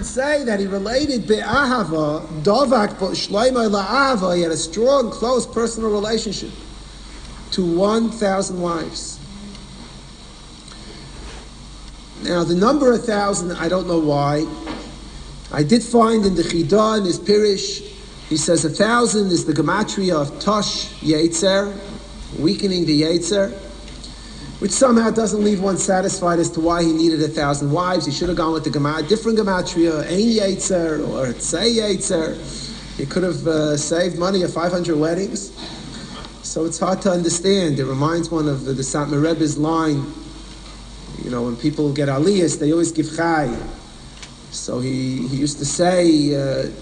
say that he related be'ahava, dovak shloimeh la'ahava, he had a strong, close personal relationship to 1,000 wives. Now, the number 1,000, I don't know why. I did find in the Chidah, in his Pirish, he says 1,000 is the gematria of Tosh Yetzer, weakening the Yetzer, which somehow doesn't leave one satisfied as to why he needed 1,000 wives. He should have gone with the different gematria, Ein Yetzer or Tzei Yetzer. He could have saved money of 500 weddings. So it's hard to understand. It reminds one of the Satmar rebbe's line. You know, when people get aliyas, they always give chai. So he used to say it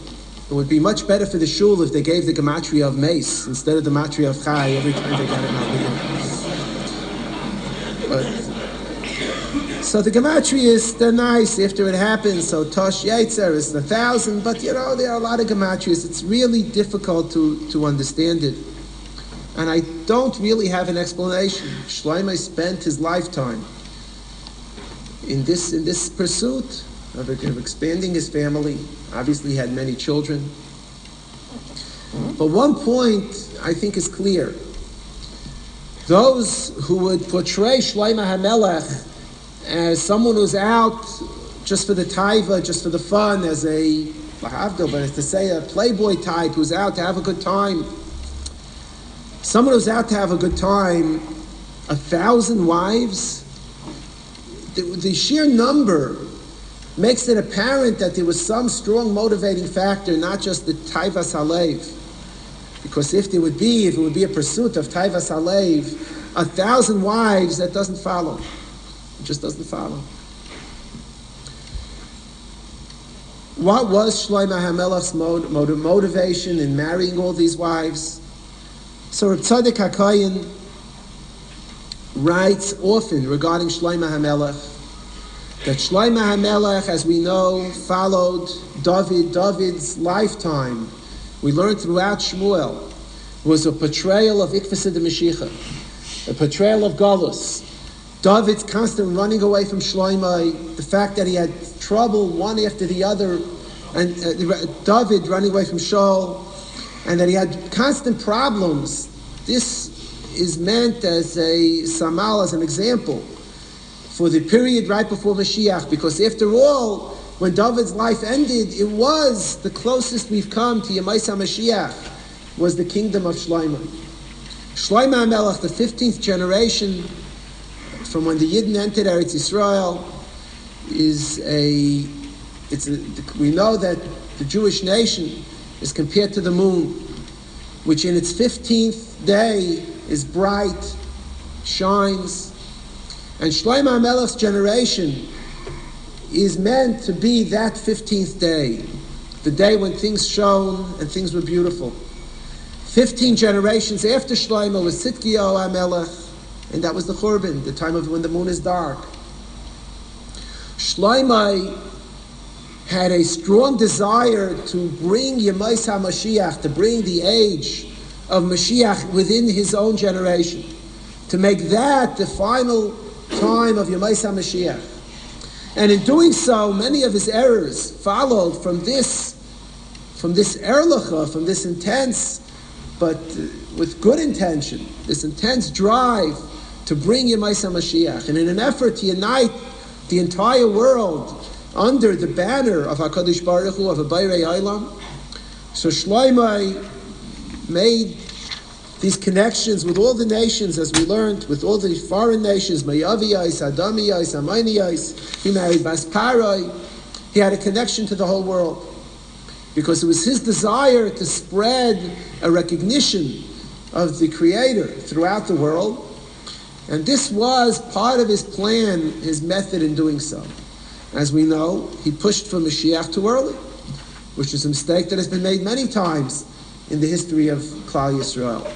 would be much better for the shul if they gave the gematria of mace instead of the gematria of chai every time they got an aliyah. So the gematrias, they're nice after it happens. So Tosh Yetzer is 1,000, but you know, there are a lot of gematrias. It's really difficult to understand it. And I don't really have an explanation. Shloimeh spent his lifetime in this pursuit of expanding his family. Obviously, he had many children. But one point I think is clear. Those who would portray Shloimeh HaMelech as someone who's out just for the taiva, just for the fun, as a lahavdil, but as to say a playboy type who's out to have a good time. Someone who's out to have a good time, 1,000 wives, the sheer number makes it apparent that there was some strong motivating factor, not just the taivas halev. Because if it would be a pursuit of taivas halev, 1,000 wives, that doesn't follow. It just doesn't follow. What was Shloimeh HaMelech's motivation in marrying all these wives? So Tzadok HaKohen writes often regarding Shloimeh HaMelech that Shloimeh HaMelech, as we know, followed David's lifetime. We learned throughout Shmuel was a portrayal of Ikvasa de Mashiach, a portrayal of Galus. David's constant running away from Shloimeh, the fact that he had trouble one after the other, and David running away from Shaul, and that he had constant problems. This is meant as a samal, as an example, for the period right before Mashiach, because after all, when David's life ended, it was the closest we've come to Yemais HaMashiach, was the kingdom of Shloimeh. Shloimeh HaMelech, the 15th generation, from when the Yidden entered Eretz Yisrael, we know that the Jewish nation is compared to the moon, which in its 15th day is bright, shines. And Shloimeh HaMelech's generation is meant to be that 15th day, the day when things shone and things were beautiful. 15 generations after Shloimeh was Tzidkiyahu HaMelech, and that was the Churban, the time of when the moon is dark. Shloimeh had a strong desire to bring Yemais HaMashiach, to bring the age of Mashiach within his own generation, to make that the final time of Yemais HaMashiach. And in doing so, many of his errors followed from this erlicha, from this intense, but with good intention, this intense drive to bring Yemais HaMashiach. And in an effort to unite the entire world under the banner of HaKadosh Baruch Hu, of a Bayrei Olam, so Shloimeh made these connections with all the nations, as we learned, with all the foreign nations, Mayaviyais, Adamiyais, Amaniyais. He married Basparai. He had a connection to the whole world, because it was his desire to spread a recognition of the Creator throughout the world. And this was part of his plan, his method in doing so. As we know, he pushed for Mashiach too early, which is a mistake that has been made many times in the history of Klal Yisrael.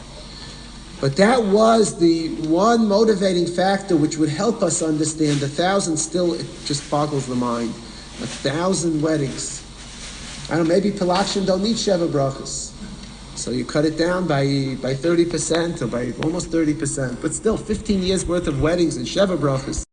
But that was the one motivating factor which would help us understand. 1,000 still, it just boggles the mind. 1,000 weddings. I don't know, maybe Pelachim don't need Sheva Brachas. So you cut it down by 30% or by almost 30%. But still, 15 years worth of weddings and Sheva Brachas.